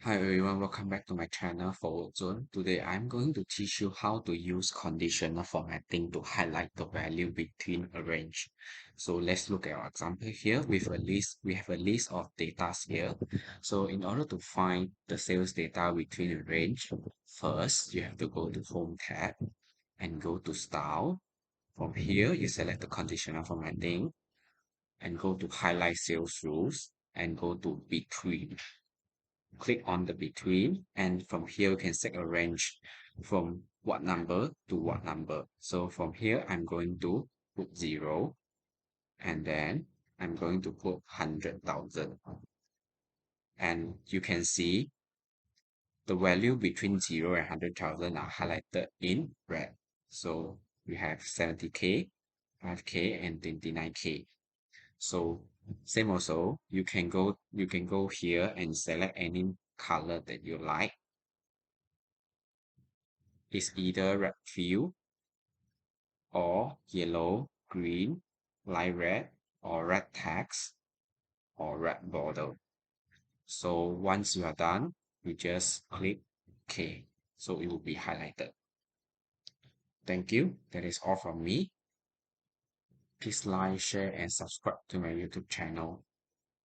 Hi everyone, welcome back to my channel Forward Zone. Today I'm going to teach you how to use conditional formatting to highlight the value between a range. So let's look at our example here with a list. We have a list of data here. So in order to find the sales data between a range, first you have to go to Home tab and go to Style. From here, you select the conditional formatting and go to Highlight Sales Rules and go to Between. Click on the between, and from here you can set a range from what number to what number. So from here I'm going to put 0, and then I'm going to put 100,000, and you can see the value between 0 and 100,000 are highlighted in red. So we have 70k, 5k, and 29k. So same also, you can go here and select any color that you like. Is either red fill or yellow, green, light red, or red text, or red border. So once you are done, you just click OK. So it will be highlighted. Thank you. That is all from me. Please like, share, and subscribe to my YouTube channel.